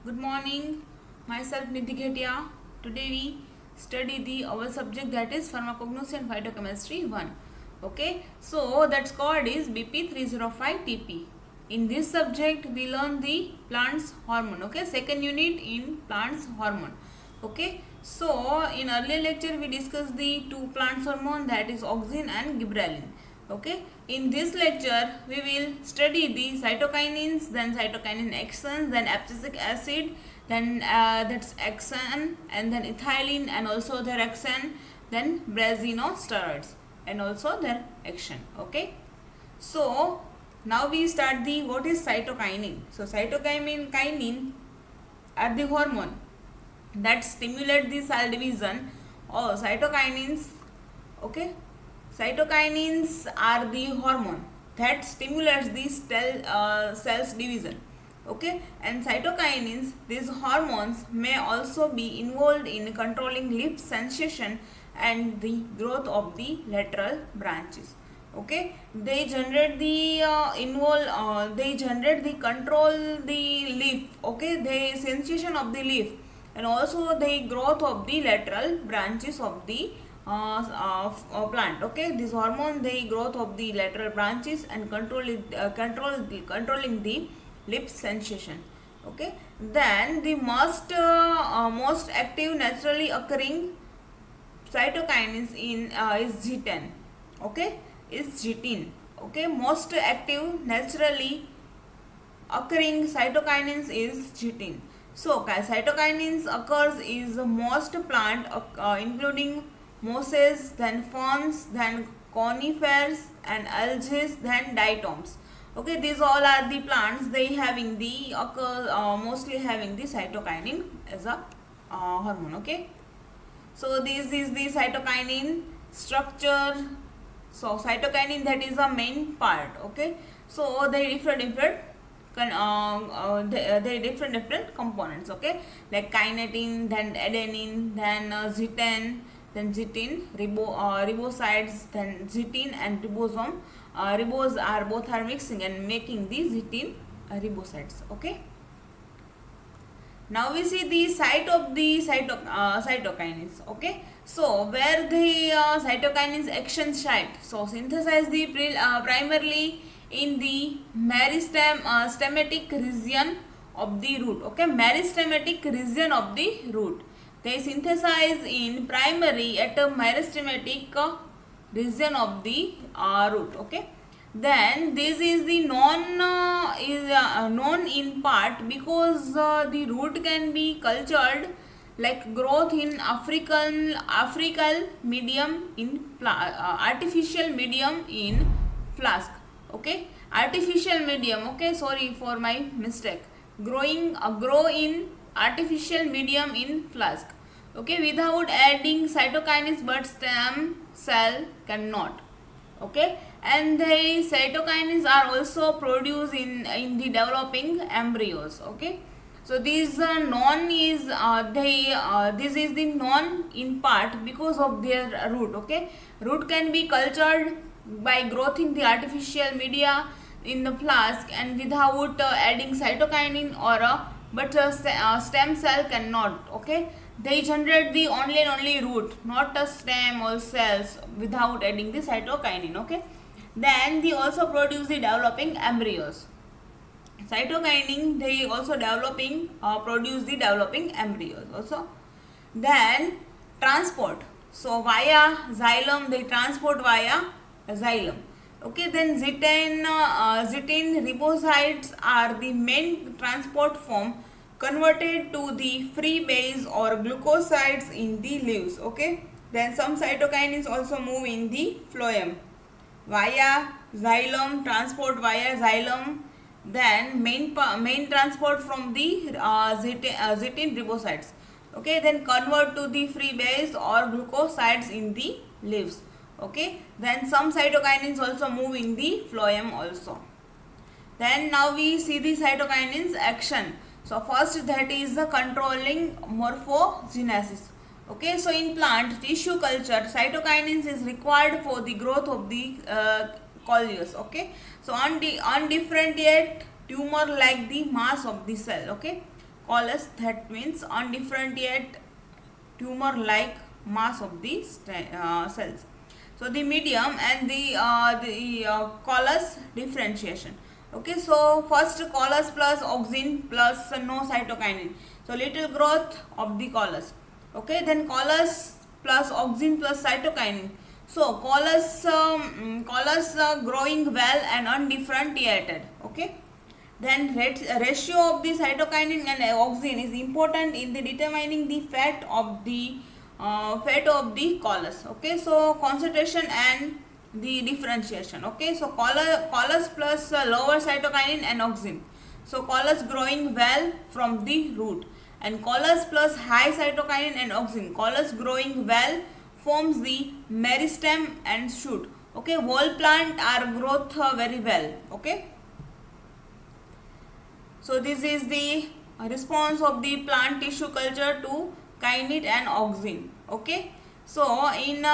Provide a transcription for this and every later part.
Good morning. Myself Nidhi Ghetia. Today we study the our subject that is pharmacognosy and phytochemistry 1. Okay. So that's called is BP305 TP. In this subject we learn the plants hormone. Okay. Second unit in plants hormone. Okay. So in earlier lecture we discussed the two plants hormone, that is auxin and gibberellin. Okay, in this lecture we will study the cytokinins, then cytokinin axons, then abscisic acid, then that's axon, and then ethylene and also their axon, then brazinosteroids and also their action. Okay, so now we start the what is cytokinin. So cytokinin are the hormone that stimulate the cell division or cytokinins. Okay, cytokinins are the hormone that stimulates the cells division. Okay, and cytokinins, these hormones may also be involved in controlling lip sensation and the growth of the lateral branches. Okay, they generate the they generate the control the leaf. Okay, the sensation of the leaf and also the growth of the lateral branches of the plant. Okay, this hormone they growth of the lateral branches and controlling the lip sensation. Okay, then the most active naturally occurring cytokinins in is G10. Okay, is G10. Okay, most active naturally occurring cytokinins is G10. So cytokinins occurs is most plant including mosses, then ferns, then conifers and algae, then diatoms. Okay, these all are the plants they having the mostly having the cytokinin as a hormone. Okay, so this is the cytokinin structure. So cytokinin, that is a main part. Okay, so they different different components. Okay, like kinetin, then adenine, then zetin, then zetin, ribosides, then zetin and ribosome. Ribos are both are mixing and making the zetin ribosides. Okay, now we see the site of the cytokinins. Okay, so where the cytokinins action site, so synthesize the primarily in the meristematic region of the root. Okay, meristematic region of the root, they synthesize in primary at a meristematic region of the root. Okay, then this is the known in part because the root can be cultured like growth in African medium in artificial medium in flask. Okay, artificial medium. Okay, sorry for my mistake. Grow in artificial medium in flask. Okay, without adding cytokinins, but stem cell cannot. Okay, and the cytokinins are also produced in the developing embryos. Okay, so these non is this is the non in part because of their root. Okay, root can be cultured by growth in the artificial media in the flask and without adding cytokinin or but stem cell cannot. Okay, they generate the only and only root, not a stem or cells, without adding the cytokinin. Okay, then they also produce the developing embryos. Cytokinin they also produce the developing embryos also. Then transport, so via xylem, they transport via xylem. Okay, then zetin ribosides are the main transport form converted to the free base or glucosides in the leaves. Okay, then some cytokinins also move in the phloem via xylem, transport via xylem, then main transport from the zetin ribosides. Okay, then convert to the free base or glucosides in the leaves. Okay, then some cytokinins also move in the phloem also. Then now we see the cytokinins action. So first, that is the controlling morphogenesis. Okay, so in plant tissue culture, cytokinins is required for the growth of the coleus. Okay, so undifferentiate tumor like the mass of the cell. Okay, callus, that means undifferentiated tumor like mass of the cells. So the medium and the callus differentiation. Okay, so first callus plus auxin plus no cytokinin, so little growth of the callus. Okay, then callus plus auxin plus cytokinin, so callus growing well and undifferentiated. Okay, then ratio of the cytokinin and auxin is important in the determining the fate of the callus. Okay, so concentration and the differentiation. Okay, so callus plus lower cytokinin and auxin, so callus growing well from the root, and callus plus high cytokinin and auxin, callus growing well forms the meristem and shoot. Okay, whole plant are growth very well. Okay, so this is the response of the plant tissue culture to kainate and auxin. Okay, so in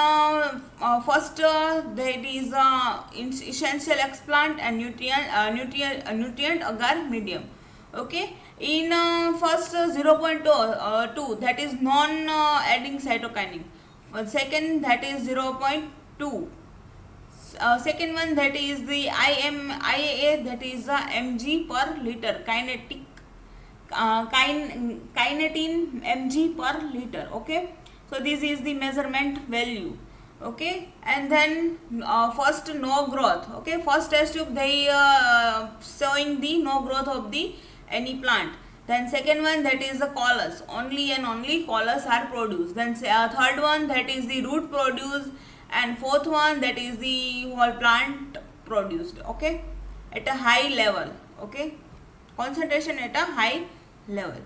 first there is essential explant and nutrient agar medium. Okay, in first 0.2 that is non adding cytokinin. Second, that is 0.2. Second one, that is the IAA, that is mg per liter, kinetin mg per liter. Okay, so this is the measurement value. Okay, and then first no growth. Okay, first test tube they showing the no growth of the any plant. Then second one, that is the callus, only and only callus are produced. Then third one, that is the root produced, and fourth one, that is the whole plant produced. Okay, at a high level. Okay, concentration at a high level.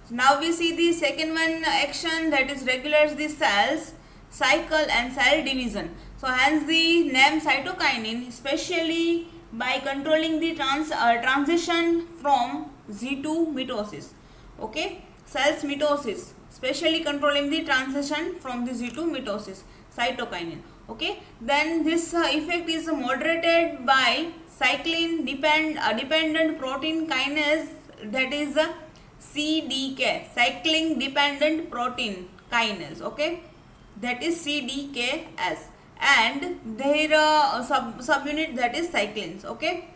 So now we see the second one action, that is regulates the cells cycle and cell division. So hence the name cytokinin, especially by controlling the transition from Z2 mitosis. Okay, cells mitosis, specially controlling the transition from the Z2 mitosis, cytokinin. Okay, then this effect is moderated by cyclin dependent protein kinase, that is CDK, cycling dependent protein kinase. Okay, that is CDKS, and their subunit, that is cyclins. Okay,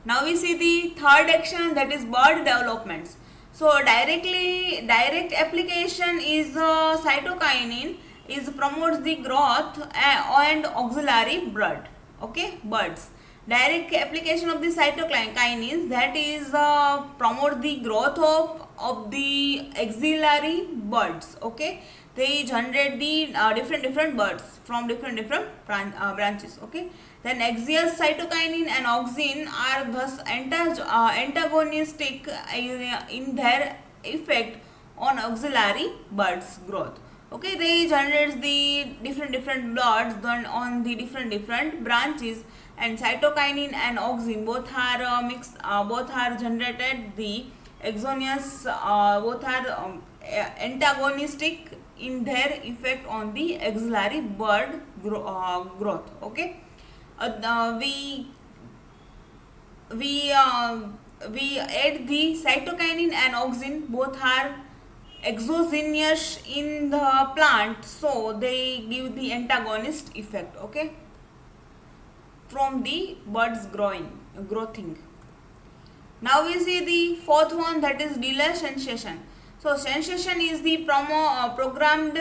now we see the third action, that is bud developments. So direct application is cytokinin is promotes the growth and auxiliary bud. Okay, buds. Direct application of the cytokinin, that is promote the growth of the auxiliary buds. Okay, they generate the different buds from different branches. Okay, then axial cytokinin and auxin are thus antagonistic in their effect on auxiliary buds growth. Okay, they generate the different buds then on the different branches, and cytokinin and auxin both are both are generated the exogenous, both are antagonistic in their effect on the auxiliary bud growth. Okay, we add the cytokinin and auxin, both are exogenous in the plant, so they give the antagonist effect. Okay, from the buds growing. Now we see the fourth one, that is delay sensation. So sensation is the programmed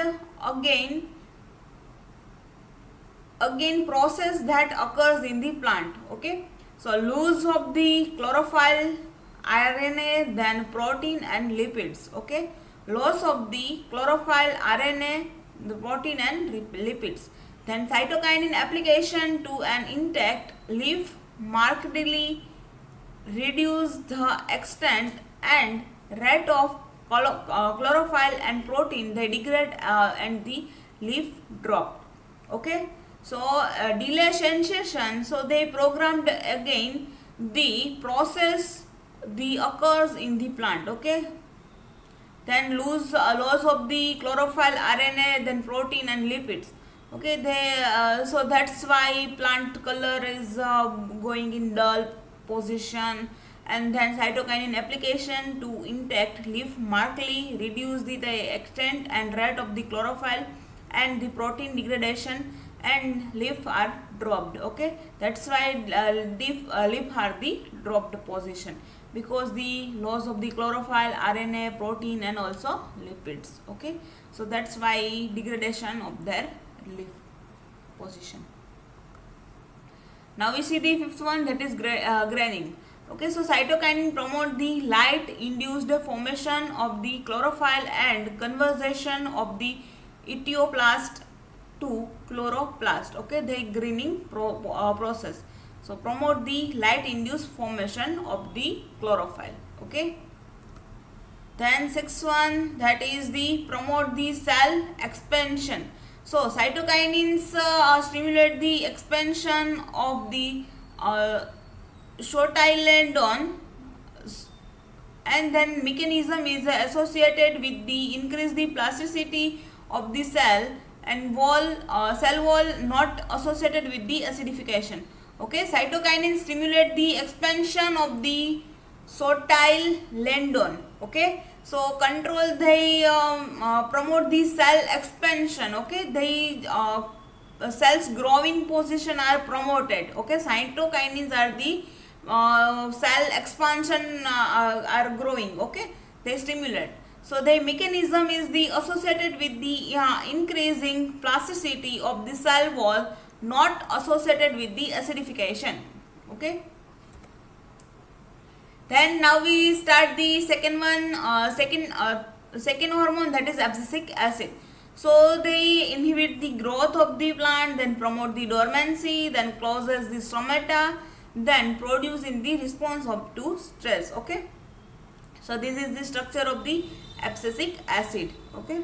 again process that occurs in the plant. Okay, so loss of the chlorophyll, RNA, then protein and lipids. Okay, loss of the chlorophyll, RNA, the protein and lipids. Then cytokinin application to an intact leaf markedly reduce the extent and rate of chlorophyll and protein, they degrade and the leaf drop. Okay, so delay sensation, so they programmed again the process the occurs in the plant. Okay, then loss of the chlorophyll, RNA, then protein and lipids. Okay, they so that's why plant color is going in dull position, and then cytokinin application to intact leaf markedly reduce the extent and rate of the chlorophyll and the protein degradation, and leaf are dropped. Okay, that's why leaf are the dropped position, because the loss of the chlorophyll, RNA, protein and also lipids. Okay, so that's why degradation of their leaf position. Now we see the fifth one, that is graining. Okay, so cytokinin promote the light induced formation of the chlorophyll and conversion of the etioplast to chloroplast. Okay, the greening process. So promote the light induced formation of the chlorophyll. Okay. Then sixth one, that is the promote the cell expansion. So cytokinins stimulate the expansion of the cotyledon, and then mechanism is associated with the increase the plasticity of the cell and cell wall, not associated with the acidification. Okay, cytokinins stimulate the expansion of the cotyledon. Okay, so control, they promote the cell expansion. Okay, they cells growing position are promoted. Okay, cytokinins are the cell expansion are growing. Okay, they stimulate. So the mechanism is the associated with the increasing plasticity of the cell wall, not associated with the acidification. Okay. Then now we start the second one, second hormone, that is abscisic acid. So they inhibit the growth of the plant, then promote the dormancy, then closes the stomata, then produce in the response of to stress. Okay. So this is the structure of the abscisic acid. Okay.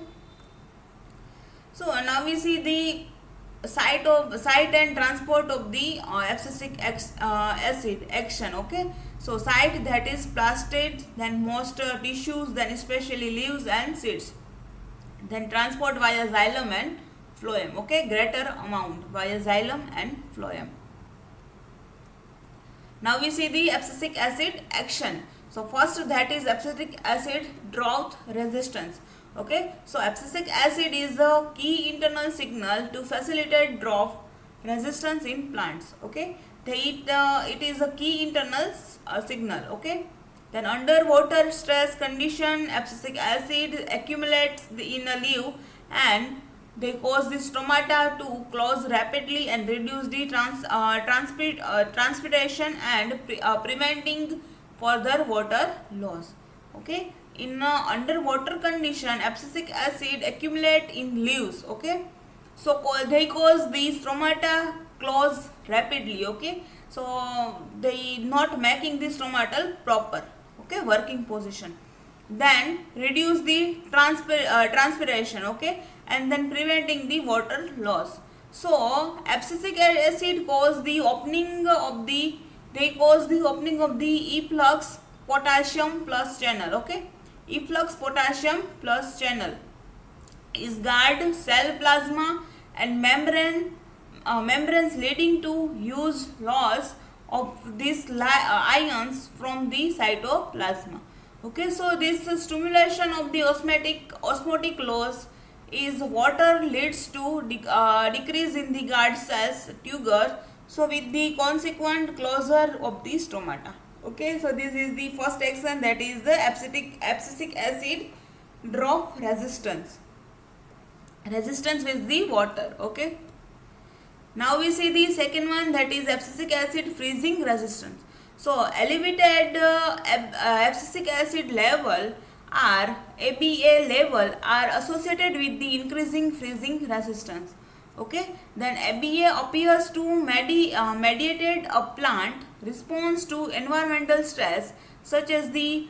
So now we see the site and transport of the abscisic acid action. Okay, so site, that is plastid, then most tissues, then especially leaves and seeds, then transport via xylem and phloem. Okay, greater amount via xylem and phloem. Now we see the abscisic acid action. So first, that is abscisic acid drought resistance. Okay, so abscisic acid is a key internal signal to facilitate drought resistance in plants. Okay, it is a key internal signal. Okay, then underwater stress condition, abscisic acid accumulates in a leaf and they cause the stomata to close rapidly and reduce the transpiration and preventing further water loss. Okay, in underwater condition, abscisic acid accumulate in leaves. Okay, so they cause the stomata close rapidly. Okay, so they not making the stomatal proper. Okay, working position, then reduce the transpiration. Okay, and then preventing the water loss. So abscisic acid cause the opening of the efflux potassium plus channel. Okay, efflux potassium plus channel is guard cell plasma and membranes, leading to huge loss of these ions from the cytoplasma. Okay, so this stimulation of the osmotic loss is water leads to decrease in the guard cells turgor, so with the consequent closure of the stomata. Okay, so this is the first action, that is the abscisic acid drop resistance with the water. Okay, now we see the second one, that is abscisic acid freezing resistance. So elevated abscisic acid level or ABA level are associated with the increasing freezing resistance. Okay, then ABA appears to mediated a plant response to environmental stress such as the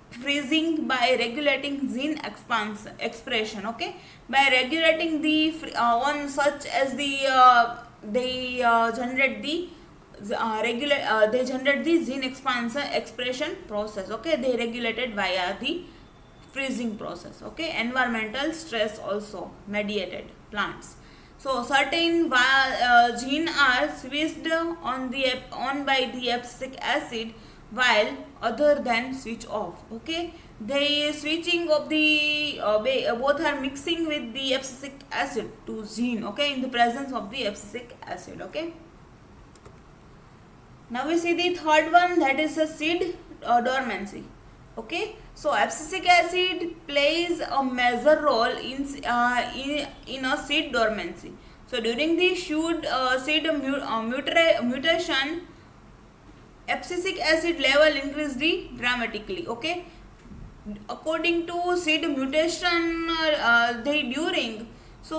freezing by regulating gene expression. Okay, by regulating the on such as the they generate the gene expression process. Okay, they regulated via the freezing process. Okay, environmental stress also mediated plants. So certain gene are switched on by the abscisic acid while other than switch off. Okay, the switching of the both are mixing with the abscisic acid to gene. Okay, in the presence of the abscisic acid. Okay, now we see the third one, that is a seed dormancy. Okay, so abscisic acid plays a major role in a seed dormancy. So during the seed mutation, abscisic acid level increased dramatically. Okay, according to seed mutation, during, so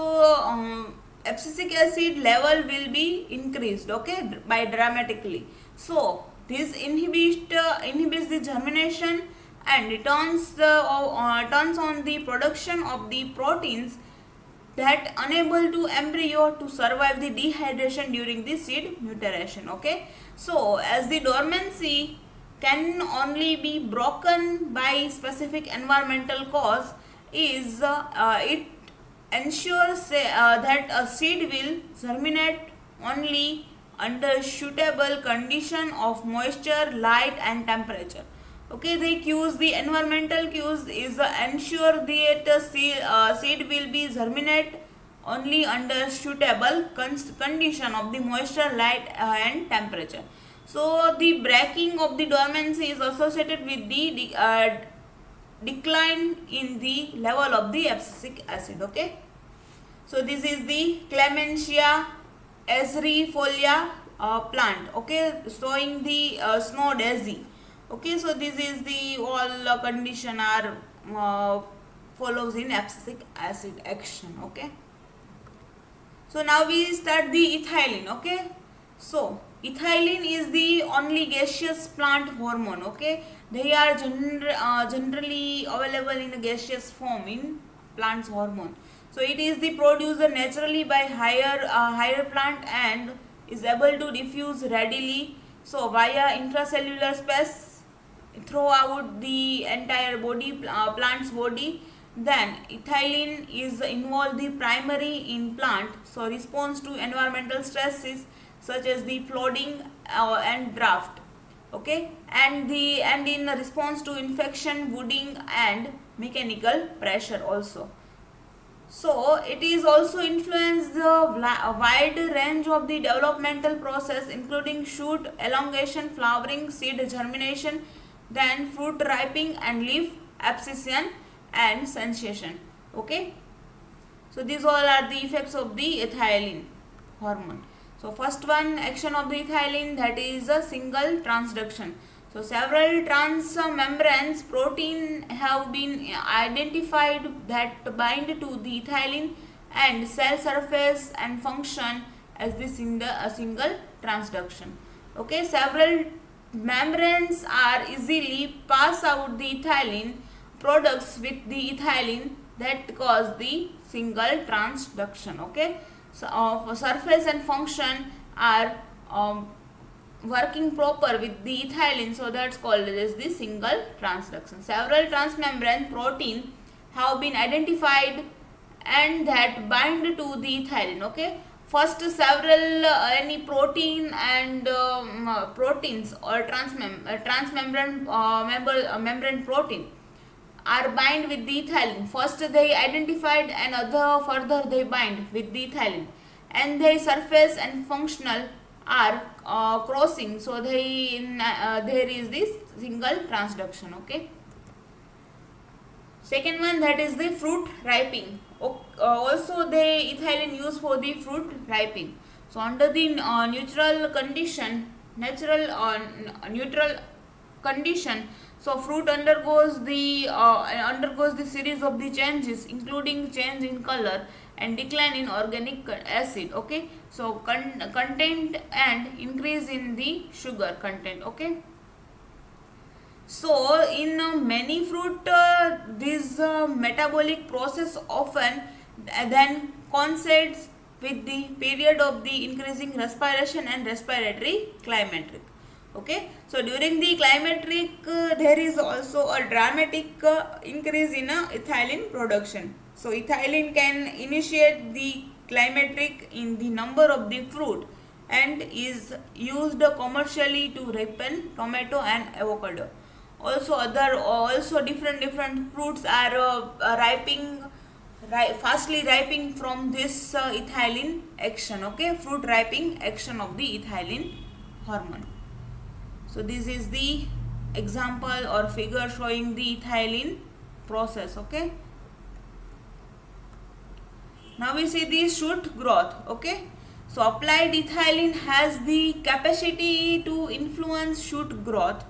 abscisic acid level will be increased, okay, by dramatically. So this inhibits the germination and turns on the production of the proteins that enable to embryo to survive the dehydration during the seed maturation. Okay, so as the dormancy can only be broken by specific environmental cause, is it ensures that a seed will germinate only under suitable condition of moisture, light and temperature. Okay, the cues, the environmental cues is ensure that seed will be germinate only under suitable condition of the moisture, light and temperature. So the breaking of the dormancy is associated with the decline in the level of the abscisic acid. Okay, so this is the Clementia azerifolia plant. Okay, showing the snow daisy. Okay, so this is the all condition are follows in abscisic acid action. Okay, so now we start the ethylene. Okay, so ethylene is the only gaseous plant hormone. Okay, they are generally available in a gaseous form in plant's hormone. So it is the produced naturally by higher plant and is able to diffuse readily, so via intracellular space throughout the entire body, plant's body. Then ethylene is involved the primary in plant, so response to environmental stresses such as the flooding and drought. Okay, and in response to infection, wounding and mechanical pressure also. So it is also influenced the wide range of the developmental process, including shoot elongation, flowering, seed germination, then fruit ripening and leaf abscission and sensation. Okay, so these all are the effects of the ethylene hormone. So first one, action of the ethylene, that is a single transduction. So several transmembrane protein have been identified that bind to the ethylene and cell surface and function as a single transduction. Okay, several membranes are easily pass out the ethylene products with the ethylene that cause the single transduction. Okay, so for surface and function are working proper with the ethylene, so that's called as the single transduction. Several transmembrane protein have been identified and that bind to the ethylene. Okay, first several any protein and proteins or transmembrane membrane protein are bind with the ethylene. First they identified and other further they bind with the ethylene, and their surface and functional are crossing, so there is this single transduction. Okay, second one, that is the fruit ripening. Also the ethylene used for the fruit ripening. So under the neutral condition, so fruit undergoes the series of the changes, including change in color and decline in organic acid. Okay, so content and increase in the sugar content. Okay, so in many fruit this metabolic process often then coincides with the period of the increasing respiration and respiratory climacteric. Okay, so during the climacteric there is also a dramatic increase in ethylene production. So ethylene can initiate the climacteric in the number of the fruit and is used commercially to ripen tomato and avocado. Also different fruits are fastly ripening from this ethylene action. Okay, fruit ripening action of the ethylene hormone. So this is the example or figure showing the ethylene process. Okay, now we see the shoot growth. Okay, so applied ethylene has the capacity to influence shoot growth.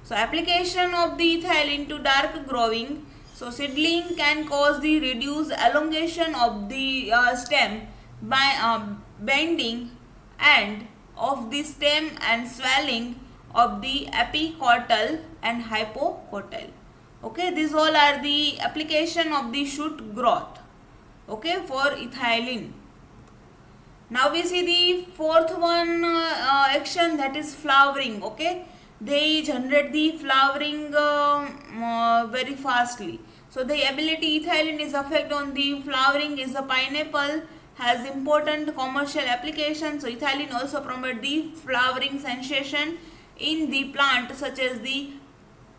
So application of the ethylene to dark growing, so seedling can cause the reduced elongation of the stem by bending and of the stem and swelling of the epicotyl and hypocotyl. Okay, these all are the application of the shoot growth. Okay, for ethylene. Now we see the fourth one action, that is flowering. Okay, they generate the flowering very fastly. So the ability ethylene is effect on the flowering is the pineapple has important commercial application. So ethylene also promote the flowering sensation in the plant such as the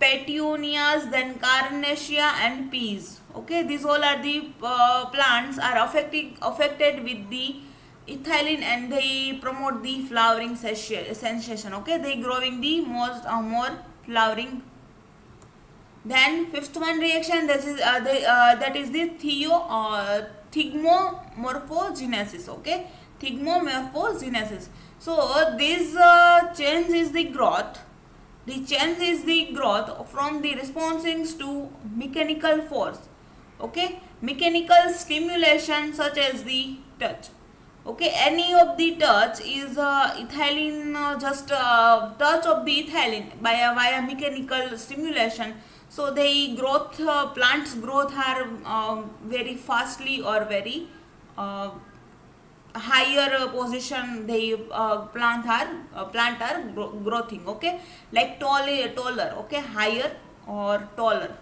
petunias, then carnation and peas. Okay, these all are the plants are affected with the ethylene and they promote the flowering sensation. Okay, they growing the more flowering. Then fifth one reaction, that is the thigmomorphogenesis. Okay, thigmomorphogenesis. So this change is the growth. The change is the growth from the responding to mechanical force. Okay, mechanical stimulation such as the touch. Okay, any of the touch is ethylene, just touch of the ethylene via mechanical stimulation. So the growth, plants growth are very fastly or very higher position. They plant are growing. Okay, like taller. Okay, higher or taller.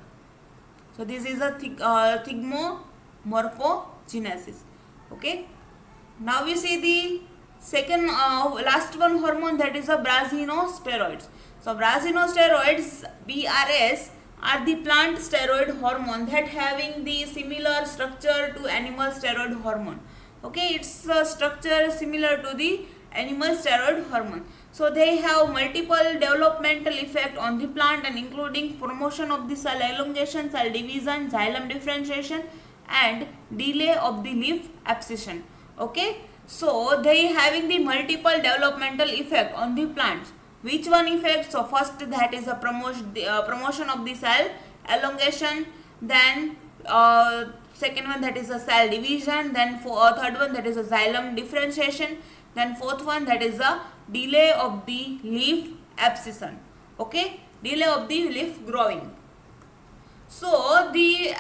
So this is a thigmomorphogenesis. Okay. Now we see the second last one hormone, that is a brazinosteroids. So brazinosteroids, BRS, are the plant steroid hormone that having the similar structure to animal steroid hormone. Okay, its structure similar to the animal steroid hormone. So they have multiple developmental effect on the plant and including promotion of the cell elongation, cell division, xylem differentiation and delay of the leaf abscission. Okay, so they having the multiple developmental effect on the plants. Which one effect? So first, that is a promotion of the cell elongation, then second one, that is a cell division, then third one, that is a xylem differentiation, then fourth one, that is a delay of the leaf abscission. Okay, delay of the leaf growing. So the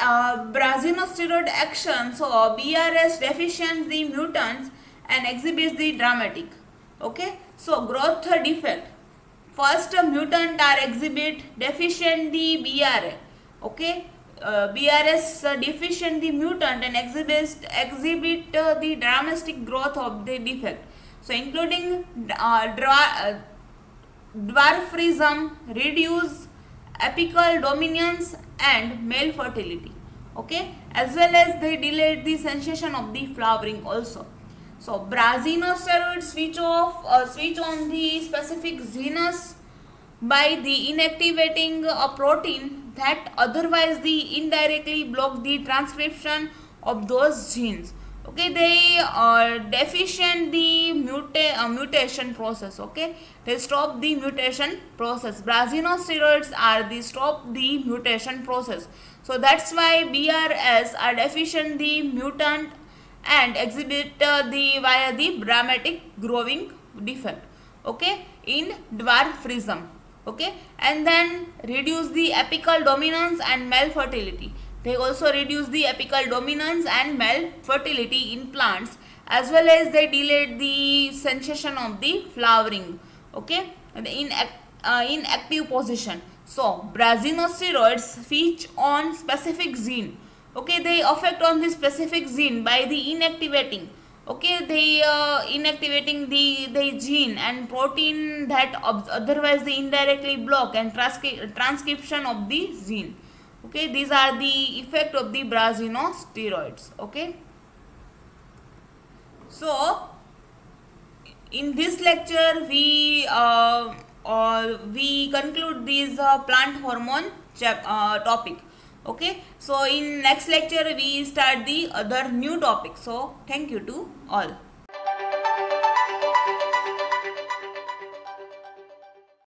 brazinosteroid action, so BRS deficients the mutants and exhibits the dramatic. Okay, so growth defect. First, mutant are exhibit deficient the BRA. Okay, BRS deficient the mutant and exhibit the dramatic growth of the defect. So including dwarfism, reduce apical dominance and male fertility. Okay, as well as they delayed the sensation of the flowering also. So brazinosteroids switch on the specific genus by the inactivating a protein that otherwise the indirectly block the transcription of those genes. Okay, they deficient the mutation process. Okay, they stop the mutation process. Brazinosteroids are the stop the mutation process. So that's why BRS are deficient the mutant and exhibit via the dramatic growing defect. Okay, in dwarfism. Okay, and then reduce the apical dominance and male fertility. They also reduce the apical dominance and male fertility in plants, as well as they delayed the sensation of the flowering. Okay, in active position. So brazinosteroids switch on specific gene. Okay, they affect on the specific gene by the inactivating Okay, they inactivating the gene and protein that otherwise they indirectly block and transcription of the gene. Okay, these are the effect of the steroids. Okay, so in this lecture we conclude this plant hormone topic. Okay, so in next lecture we start the other new topic. So thank you to all.